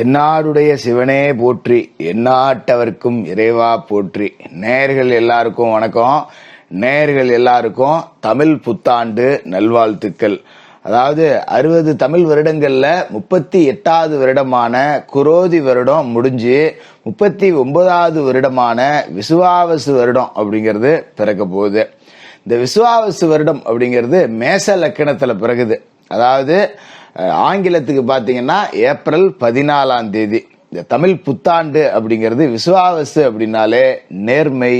தென்னாடுடைய சிவனே போற்றி, எந்நாட்டவர்க்கும் இறைவா போற்றி. நேயர்கள் எல்லாருக்கும் வணக்கம். நேயர்கள் எல்லாருக்கும் தமிழ் புத்தாண்டு நல்வாழ்த்துக்கள். அதாவது 60 தமிழ் வருடங்கள்ல 38வது வருடமான குரோதி வருடம் முடிஞ்சு 39வது வருடமான விசுவாவசு வருடம் அப்படிங்கிறது பிறக்க போகுது. இந்த விசுவாவசு வருடம் அப்படிங்கிறது மேச லக்கணத்துல பிறகுது. அதாவது ஆங்கிலத்துக்கு பாத்தீங்கன்னா ஏப்ரல் 14ஆம் தேதி. இந்த தமிழ் புத்தாண்டு அப்படிங்கிறது விசுவாவசு அப்படின்னாலே நேர்மை,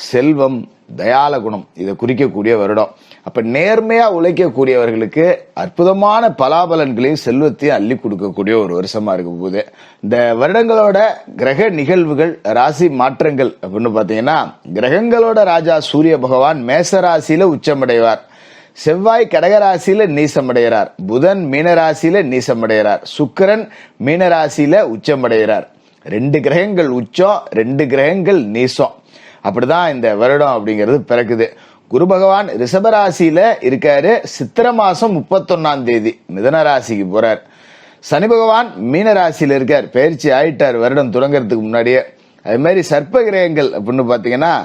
செல்வம், தயால குணம் இதை குறிக்கக்கூடிய வருடம். அப்ப நேர்மையா உழைக்கக்கூடியவர்களுக்கு அற்புதமான பலாபலன்களையும் செல்வத்தையும் அள்ளி கொடுக்கக்கூடிய ஒரு வருஷமா இருக்க போகுது. இந்த வருடங்களோட கிரக நிகழ்வுகள், ராசி மாற்றங்கள் அப்படின்னு பாத்தீங்கன்னா, கிரகங்களோட ராஜா சூரிய பகவான் மேச ராசியில உச்சமடைவார். செவ்வாய் கடகராசியில நீசமடைகிறார். புதன் மீனராசியில நீசமடைகிறார். சுக்கிரன் மீனராசியில உச்சமடைகிறார். 2 கிரகங்கள் உச்சம், 2 கிரகங்கள் நீசம். அப்படிதான் இந்த வருடம் அப்படிங்கிறது பிறக்குது. குரு பகவான் ரிஷபராசியில இருக்காரு. சித்திர மாசம் 31ஆம் தேதி மிதன ராசிக்கு போறார். சனி பகவான் மீன ராசியில இருக்கார், பயிற்சி ஆயிட்டார் வருடம் தொடங்கறதுக்கு முன்னாடியே. அது மாதிரி சர்ப்ப கிரகங்கள் அப்படின்னு பாத்தீங்கன்னா,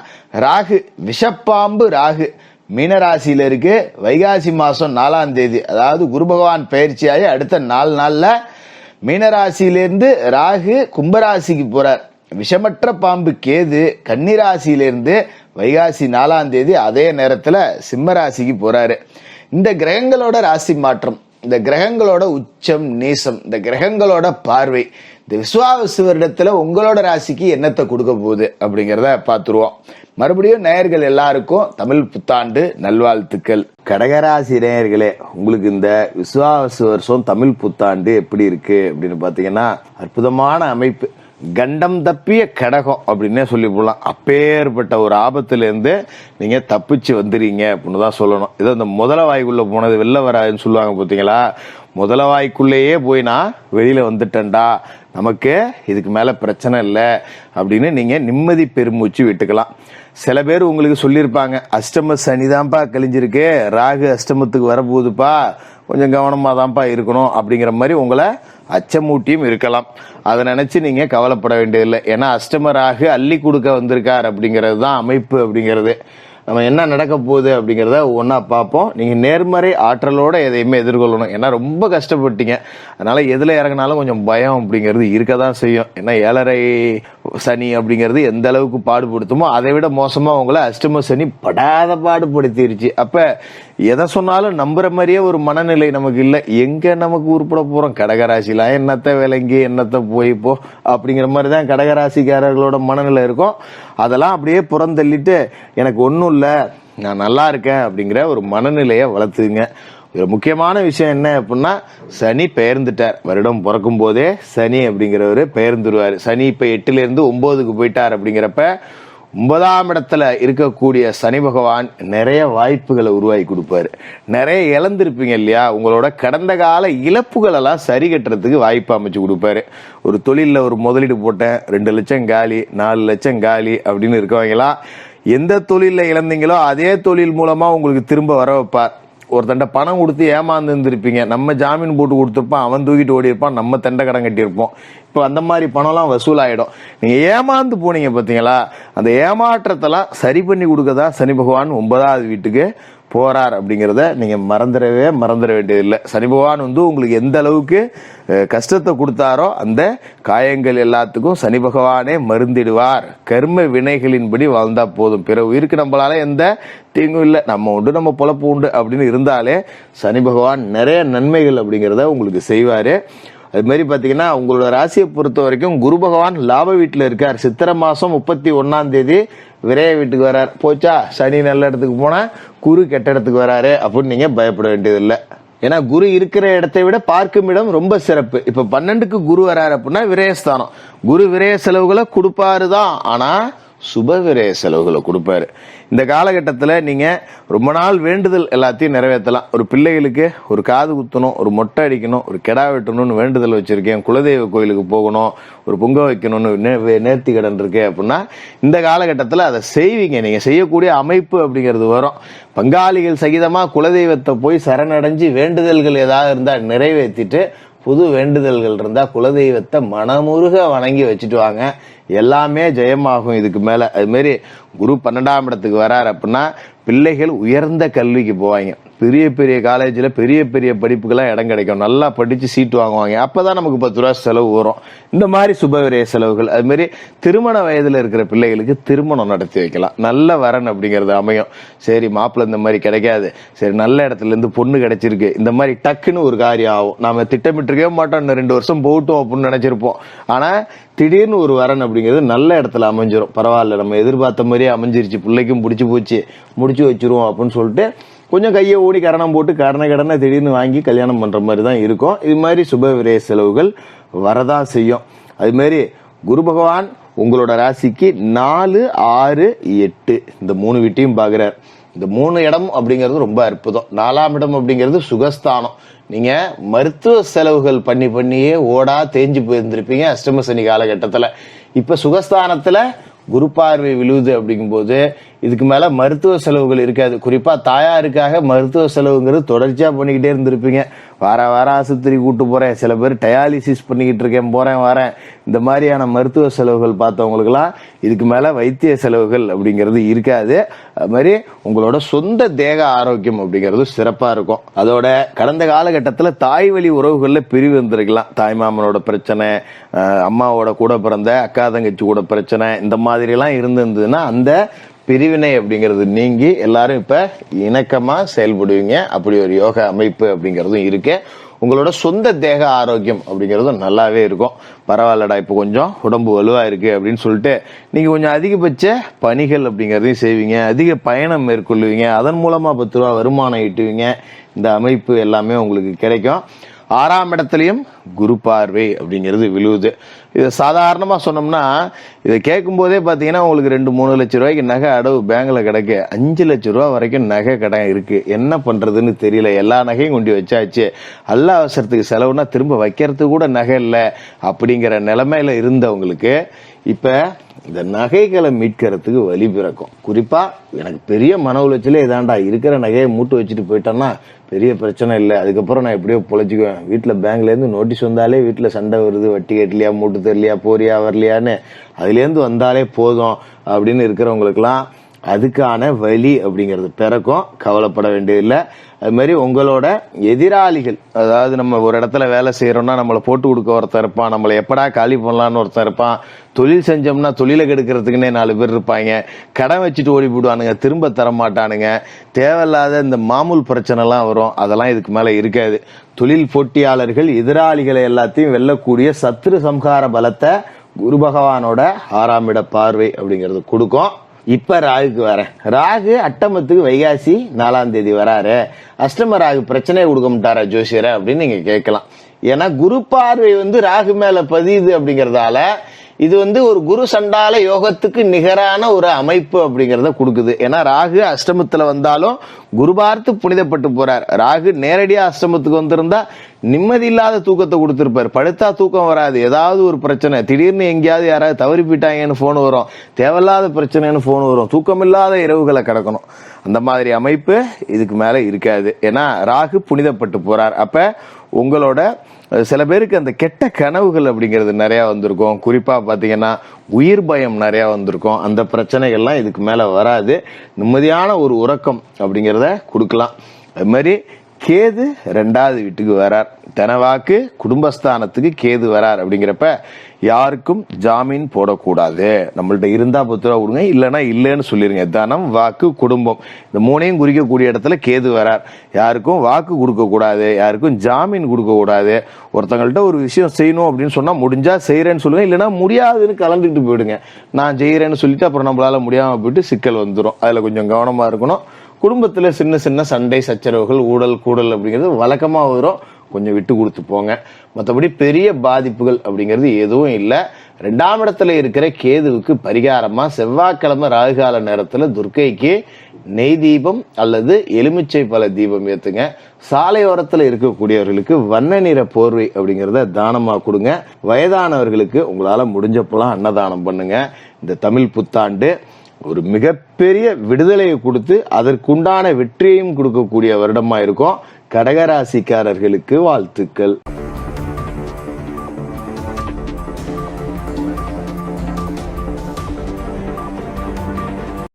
ராகு, விஷப்பாம்பு ராகு மீனராசியில இருக்கு. வைகாசி மாசம் 4ஆம் தேதி, அதாவது குரு பகவான் பயிற்சியாகி அடுத்த 4 நாள்ல மீனராசியிலிருந்து ராகு கும்பராசிக்கு போறார். விஷமற்ற பாம்பு கேது கன்னிராசியிலிருந்து வைகாசி 4ஆம் தேதி அதே நேரத்துல சிம்மராசிக்கு போறாரு. இந்த கிரகங்களோட ராசி மாற்றம், இந்த கிரகங்களோட உச்சம் நீசம், இந்த கிரகங்களோட பார்வை இந்த விசுவாவசு வருடத்துல உங்களோட ராசிக்கு என்னத்தை கொடுக்க போகுது அப்படிங்கிறத பார்த்துருவோம். மறுபடியும் நேயர்கள் எல்லாருக்கும் தமிழ் புத்தாண்டு நல்வாழ்த்துக்கள். கடகராசி நேயர்களே, உங்களுக்கு இந்த விசுவாவசு வருஷம் தமிழ் புத்தாண்டு எப்படி இருக்கு அப்படின்னு பாத்தீங்கன்னா, அற்புதமான அமைப்பு. கண்டம் தப்பிய கடகம் அப்படின்னே சொல்லி போடலாம். அப்பேற்பட்ட ஒரு ஆபத்துல இருந்து நீங்க தப்பிச்சு வந்துறீங்க அப்படின்னு தான் சொல்லணும். இதோ இந்த முதல வாய்க்குள்ள போனது வெளில வராதுன்னு சொல்லுவாங்க பாத்தீங்களா. முதல வாய்க்குள்ளேயே போய் நான் வெளியில வந்துட்டேன்டா, நமக்கு இதுக்கு மேல பிரச்சனை இல்லை அப்படின்னு நீங்க நிம்மதி பெருமூச்சு விட்டுக்கலாம். சில பேர் உங்களுக்கு சொல்லியிருப்பாங்க, அஷ்டம சனிதான்ப்பா கழிஞ்சிருக்கு, ராகு அஷ்டமத்துக்கு வரப்போகுதுப்பா, கொஞ்சம் கவனமா தான்ப்பா இருக்கணும் அப்படிங்கிற மாதிரி உங்களை அச்சமூட்டியும் இருக்கலாம். அதை நினைச்சு நீங்க கவலைப்பட வேண்டியதில்லை. ஏன்னா அஷ்டம ராகு அள்ளி கொடுக்க வந்திருக்கார் அப்படிங்கிறது தான் அமைப்பு அப்படிங்கிறது. நம்ம என்ன நடக்க போகுது அப்படிங்கிறத ஒன்னா பார்ப்போம். நீங்க நேர்மறை ஆற்றலோட எதையுமே எதிர்கொள்ளணும். ஏன்னா ரொம்ப கஷ்டப்பட்டீங்க, அதனால எதுல இறங்கினாலும் கொஞ்சம் பயம் அப்படிங்கிறது இருக்கதான் செய்யும். ஏன்னா 7.5 சனி அப்படிங்கிறது எந்த அளவுக்கு பாடுபடுத்துமோ அதை விட மோசமா உங்களை அஷ்டம சனி படாத பாடுபடுத்திருச்சு. அப்ப எதை சொன்னாலும் நம்புற மாதிரியே ஒரு மனநிலை நமக்கு இல்லை. எங்க நமக்கு உருப்பட போறோம், கடகராசில என்னத்த விளங்கி என்னத்த போய் போ அப்படிங்கிற மாதிரிதான் கடகராசிக்காரர்களோட மனநிலை இருக்கும். அதெல்லாம் அப்படியே புறந்தள்ளிட்டு எனக்கு ஒன்றும் இல்லை, நான் நல்லா இருக்கேன் அப்படிங்கிற ஒரு மனநிலையை வளர்த்துங்க. ஒரு முக்கியமான விஷயம் என்ன அப்படின்னா, சனி பெயர்ந்துட்டார். வருடம் பிறக்கும் போதே சனி அப்படிங்கிறவரு பெயர்ந்துருவாரு. சனி இப்ப 8ல இருந்து 9க்கு போயிட்டார். அப்படிங்கிறப்ப 9ஆம் இடத்துல இருக்கக்கூடிய சனி பகவான் நிறைய வாய்ப்புகளை உருவாக்கி கொடுப்பாரு. நிறைய இழந்திருப்பீங்க இல்லையா, உங்களோட கடந்த கால இழப்புகள் எல்லாம் சரி கட்டுறதுக்கு வாய்ப்பு அமைச்சு கொடுப்பாரு. ஒரு தொழில ஒரு முதலீடு போட்டேன், 2 லட்சம் காலி, 4 லட்சம் காலி அப்படின்னு இருக்கவங்களா, எந்த தொழில இழந்தீங்களோ அதே தொழில் மூலமா உங்களுக்கு திரும்ப வர வைப்பார். ஒருத்தண்ட பணம் கொடுத்து ஏமாந்து இருந்திருப்பீங்க, நம்ம ஜாமீன் போட்டு கொடுத்துருப்பான், அவன் தூக்கிட்டு ஓடி இருப்பான், நம்ம தண்டை கடன் கட்டியிருப்போம். இப்போ அந்த மாதிரி பணம்லாம் வசூலாயிடும். நீங்க ஏமாந்து போனீங்க பாத்தீங்களா, அந்த ஏமாற்றத்தெல்லாம் சரி பண்ணி கொடுக்கதான் சனி பகவான் 9வது வீட்டுக்கு போறார் அப்படிங்கிறத நீங்க மறந்துட வேண்டியதில்லை. சனி பகவான் உங்களுக்கு எந்த அளவுக்கு கஷ்டத்தை கொடுத்தாரோ அந்த காயங்கள் எல்லாத்துக்கும் சனி பகவானே மருந்திடுவார். கர்ம வினைகளின்படி வாழ்ந்தா போதும், பிற உயிருக்கு நம்மளால எந்த தீங்கும் இல்லை, நம்ம உண்டு நம்ம பொழப்பு உண்டு அப்படின்னு இருந்தாலே சனி பகவான் நிறைய நன்மைகள் அப்படிங்கிறத உங்களுக்கு செய்வாரு. அது மாதிரி பாத்தீங்கன்னா, உங்களோட ராசியை பொறுத்த வரைக்கும் குரு பகவான் லாப வீட்டுல இருக்கார். சித்திரை மாசம் 31ஆம் தேதி விரைய வீட்டுக்கு வர்றார். போச்சா, சனி நல்ல இடத்துக்கு போனா குரு கெட்ட இடத்துக்கு வராரு அப்படின்னு நீங்க பயப்பட வேண்டியதில்லை. ஏன்னா குரு இருக்கிற இடத்தை விட பார்க்கும் இடம் ரொம்ப சிறப்பு. இப்ப 12க்கு குரு வராரு அப்படின்னா விரயஸ்தானம். குரு விரய செலவுகளை கொடுப்பாருதான், ஆனா சுப விரய செலவுகளை கொடுப்பாரு. இந்த காலகட்டத்தில் நீங்க ரொம்ப நாள் வேண்டுதல் எல்லாத்தையும் நிறைவேற்றலாம். ஒரு பிள்ளைகளுக்கு ஒரு காது குத்தணும், ஒரு மொட்டை அடிக்கணும், ஒரு கெடா வெட்டணும்னு வேண்டுதல் வச்சிருக்கேன், குலதெய்வ கோயிலுக்கு போகணும், ஒரு பொங்க வைக்கணும்னு நேர்த்தி கடன் இருக்கு அப்படின்னா இந்த காலகட்டத்தில் அதை செய்வீங்க. நீங்க செய்யக்கூடிய அமைப்பு அப்படிங்கிறது வரும். பங்காளிகள் சகிதமா குலதெய்வத்தை போய் சரணடைஞ்சு வேண்டுதல்கள் ஏதாவது இருந்தால் நிறைவேற்றிட்டு புது வேண்டுதல்கள் இருந்தா குலதெய்வத்தை மனமுருக வணங்கி வச்சுட்டு வாங்க, எல்லாமே ஜெயமாகும் இதுக்கு மேல. அது மாதிரி குரு 12ஆம் இடத்துக்கு வராரு அப்படின்னா பிள்ளைகள் உயர்ந்த கல்விக்கு போவாங்க, பெரிய பெரிய காலேஜில் பெரிய பெரிய படிப்புக்கெல்லாம் இடம் கிடைக்கும், நல்லா படித்து சீட்டு வாங்குவாங்க. அப்போதான் நமக்கு 10 ரூபா செலவு வரும். இந்த மாதிரி சுபவிரய செலவுகள். அது மாதிரி திருமண வயதில் இருக்கிற பிள்ளைகளுக்கு திருமணம் நடத்தி வைக்கலாம், நல்ல வரன் அப்படிங்கிறது அமையும். சரி மாப்பிள்ளை இந்த மாதிரி கிடைக்காது, சரி நல்ல இடத்துல இருந்து பொண்ணு கிடைச்சிருக்கு, இந்த மாதிரி டக்குன்னு ஒரு காரியம் ஆகும். நாம திட்டமிட்டிருக்கவே மாட்டோம், இன்னும் 2 வருஷம் போகட்டும் அப்படின்னு நினைச்சிருப்போம். ஆனா திடீர்னு ஒரு வரன் அப்படிங்கிறது நல்ல இடத்துல அமைஞ்சிரும். பரவாயில்ல, நம்ம எதிர்பார்த்த மாதிரியே அமைஞ்சிருச்சு, பிள்ளைக்கும் பிடிச்சி போச்சு, முடிச்சு வச்சிருவோம் அப்படின்னு சொல்லிட்டு கொஞ்சம் கையை ஓடி கரணம் போட்டு கடனை திடீர்னு வாங்கி கல்யாணம் பண்ற மாதிரி தான் இருக்கும். இது மாதிரி சுப விரய செலவுகள் வரதான் செய்யும். அது மாதிரி குரு பகவான் உங்களோட ராசிக்கு 4, 6, 8 இந்த 3 வீட்டையும் பாக்குறார். இந்த 3 இடம் அப்படிங்கிறது ரொம்ப அற்புதம். 4ஆம் இடம் அப்படிங்கிறது சுகஸ்தானம். நீங்க மருத்துவ செலவுகள் பண்ணியே ஓடா தேஞ்சு போயிருந்திருப்பீங்க அஷ்டம சனி காலகட்டத்துல. இப்ப சுகஸ்தானத்துல குரு பார்வை விழுவுது அப்படிங்கும் போது இதுக்கு மேல மருத்துவ செலவுகள் இருக்காது. குறிப்பா தாயாருக்காக மருத்துவ செலவுங்கிறது தொடர்ச்சியா பண்ணிக்கிட்டே இருந்திருப்பீங்க. வார ஆஸ்பத்திரி கூட்டு போறேன், சில பேர் டயாலிசிஸ் பண்ணிக்கிட்டு இருக்கேன், வரேன், இந்த மாதிரியான மருத்துவ செலவுகள் பார்த்தவங்களுக்குலாம் இதுக்கு மேல வைத்திய செலவுகள் அப்படிங்கிறது இருக்காது. அது மாதிரி உங்களோட சொந்த தேக ஆரோக்கியம் அப்படிங்கிறது சிறப்பா இருக்கும். அதோட கடந்த காலகட்டத்துல தாய் வழி உறவுகள்ல பிரிவு இருந்திருக்கலாம். தாய் மாமனோட பிரச்சனை, அம்மாவோட கூட பிறந்த அக்கா தங்கச்சி கூட பிரச்சனை, இந்த மாதிரி எல்லாம் இருந்திருந்ததுன்னா அந்த பிரிவினை அப்படிங்கிறது நீங்கி எல்லாரும் இப்ப இணக்கமா செயல்படுவீங்க. அப்படி ஒரு யோக அமைப்பு அப்படிங்கறதும் இருக்கு. உங்களோட சொந்த தேக ஆரோக்கியம் அப்படிங்கறதும் நல்லாவே இருக்கும். பரவாயில்லடா இப்ப கொஞ்சம் உடம்பு வலுவா இருக்கு அப்படின்னு சொல்லிட்டு நீங்க கொஞ்சம் அதிகபட்ச பணிகள் அப்படிங்கறதையும் செய்வீங்க, அதிக பயணம் மேற்கொள்ளுவீங்க, அதன் மூலமா 10 ரூபா வருமானம் ஈட்டுவீங்க. இந்த அமைப்பு எல்லாமே உங்களுக்கு கிடைக்கும். 6ஆம் இடத்துலயும் குரு பார்வை அப்படிங்கிறது விழுவுது. இதை சாதாரணமா சொன்னோம்னா இதை கேட்கும் போதே பாத்தீங்கன்னா உங்களுக்கு 2-3 லட்சம் ரூபாய்க்கு நகை அடவு பேங்க்ல கிடைக்க 5 லட்சம் ரூபாய் வரைக்கும் நகை கடன் இருக்கு. என்ன பண்றதுன்னு தெரியல, எல்லா நகையும் கொண்டு வச்சாச்சு, அல்ல அவசரத்துக்கு செலவுனா திரும்ப வைக்கிறதுக்கு கூட நகை இல்லை அப்படிங்கிற நிலைமையில இருந்தவங்களுக்கு இப்ப இந்த நகைகளை மீட்கிறதுக்கு வழி பிறக்கும். குறிப்பா எனக்கு பெரிய மன உளைச்சலே இதாண்டா, இருக்கிற நகையை மூட்டு வச்சுட்டு போயிட்டேன்னா பெரிய பிரச்சனை இல்லை, அதுக்கப்புறம் நான் எப்படியோ பொழைச்சிக்குவேன், வீட்டுல பேங்க்ல இருந்து நோட்டீஸ் வந்தாலே வீட்டுல சண்டை வருது, வட்டி கட்டலையா, மூட்டு தெரியலையா, போறியா வரலையான்னு அதுல இருந்து வந்தாலே போதும் அப்படின்னு இருக்கிறவங்களுக்குலாம் அதுக்கான வழி அப்படிங்கிறது பிறக்கும். கவலைப்பட வேண்டியதில்லை. அது மாதிரி உங்களோட எதிராளிகள், அதாவது நம்ம ஒரு இடத்துல வேலை செய்யறோம்னா நம்மளை போட்டு கொடுக்க ஒருத்தர் இருப்பான், நம்மளை எப்படா காலி பண்ணலான்னு ஒருத்தர் இருப்பான், தொழில் செஞ்சோம்னா தொழிலை கெடுக்கிறதுக்குன்னே 4 பேர் இருப்பாங்க, கடன் வச்சுட்டு ஓடி போடுவானுங்க, திரும்ப தர மாட்டானுங்க, தேவையில்லாத இந்த மாமூல் பிரச்சனை எல்லாம் வரும். அதெல்லாம் இதுக்கு மேல இருக்காது. தொழில் போட்டியாளர்கள் எதிராளிகளை எல்லாத்தையும் வெல்லக்கூடிய சத்ரு சம்ஹார பலத்தை குரு பகவானோட 6ஆம் இட பார்வை அப்படிங்கிறது கொடுக்கும். இப்ப ராகுக்கு வரேன். ராகு அட்டமத்துக்கு வைகாசி 4ஆம் தேதி வராரு. அஷ்டம ராகு பிரச்சனையை கொடுக்க மாட்டாரா ஜோசியரை அப்படின்னு நீங்க கேட்கலாம். ஏன்னா குரு பார்வை ராகு மேல பதியுது அப்படிங்கறதால இது ஒரு குரு சண்டால யோகத்துக்கு நிகரான ஒரு அமைப்பு அப்படிங்கறத கொடுக்குது. ஏன்னா ராகு அஷ்டமத்துல வந்தாலும் குரு பார்த்து புனிதப்பட்டு போறார். ராகு நேரடியா அஷ்டமத்துக்கு வந்திருந்தா நிம்மதி இல்லாத தூக்கத்தை கொடுத்திருப்பாரு. படுத்தா தூக்கம் வராது, ஏதாவது ஒரு பிரச்சனை, திடீர்னு எங்கேயாவது யாராவது தவறி போயிட்டாங்கன்னு போன் வரும், தேவையில்லாத பிரச்சனைன்னு போன் வரும், தூக்கம் இல்லாத இரவுகளை கிடக்கணும். அந்த மாதிரி அமைப்பு இதுக்கு மேல இருக்காது. ஏன்னா ராகு புனிதப்பட்டு போறார். அப்ப உங்களோட சில பேருக்கு அந்த கெட்ட கனவுகள் அப்படிங்கிறது நிறைய வந்திருக்கும். குறிப்பா பாத்தீங்கன்னா உயிர் பயம் நிறைய வந்திருக்கும். அந்த பிரச்சனைகள்லாம் இதுக்கு மேல வராது. நிம்மதியான ஒரு உறக்கம் அப்படிங்கிறத கொடுக்கலாம். அது மாதிரி கேது 2வது வீட்டுக்கு வரார். தனவாக்கு குடும்பஸ்தானத்துக்கு கேது வரார். அப்படிங்கிறப்ப யாருக்கும் ஜாமீன் போடக்கூடாது. நம்மள்ட்ட இருந்தா 10 ரூபா கொடுங்க, இல்லைன்னா இல்லைன்னு சொல்லிருங்க. தனம், வாக்கு, குடும்பம் இந்த 3ஐயும் குறிக்கக்கூடிய இடத்துல கேது வரார். யாருக்கும் வாக்கு கொடுக்க கூடாது, யாருக்கும் ஜாமீன் கொடுக்க கூடாது. ஒருத்தங்கள்ட்ட ஒரு விஷயம் செய்யணும் அப்படின்னு சொன்னா முடிஞ்சா செய்யறேன்னு சொல்லுங்க, இல்லைன்னா முடியாதுன்னு கலந்துட்டு போயிடுங்க. நான் செய்யறேன்னு சொல்லிட்டு அப்புறம் நம்மளால முடியாம போயிட்டு சிக்கல் வந்துடும். அதுல கொஞ்சம் கவனமா இருக்கணும். குடும்பத்துல சின்ன சின்ன சண்டை சச்சரவுகள், ஊழல் கூடல் அப்படிங்கிறது வழக்கமா வரும். கொஞ்சம் விட்டு கொடுத்து போங்க. மற்றபடி பெரிய பாதிப்புகள் அப்படிங்கிறது எதுவும் இல்லை. 2ஆம் இடத்துல இருக்கிற கேதுவுக்கு பரிகாரமா செவ்வாய்க்கிழமை ராகுகால நேரத்துல துர்க்கைக்கு நெய் தீபம் அல்லது எலுமிச்சை பழ தீபம் ஏத்துங்க. சாலையோரத்துல இருக்கக்கூடியவர்களுக்கு வண்ண நிற போர்வை அப்படிங்கிறத தானமா கொடுங்க. வயதானவர்களுக்கு உங்களால முடிஞ்சப்பெல்லாம் அன்னதானம் பண்ணுங்க. இந்த தமிழ் புத்தாண்டு ஒரு மிகப்பெரிய விடுதலையை கொடுத்து அதற்குண்டான வெற்றியையும் கொடுக்கக்கூடிய வருடமா இருக்கும். கடகராசிக்காரர்களுக்கு வாழ்த்துக்கள்.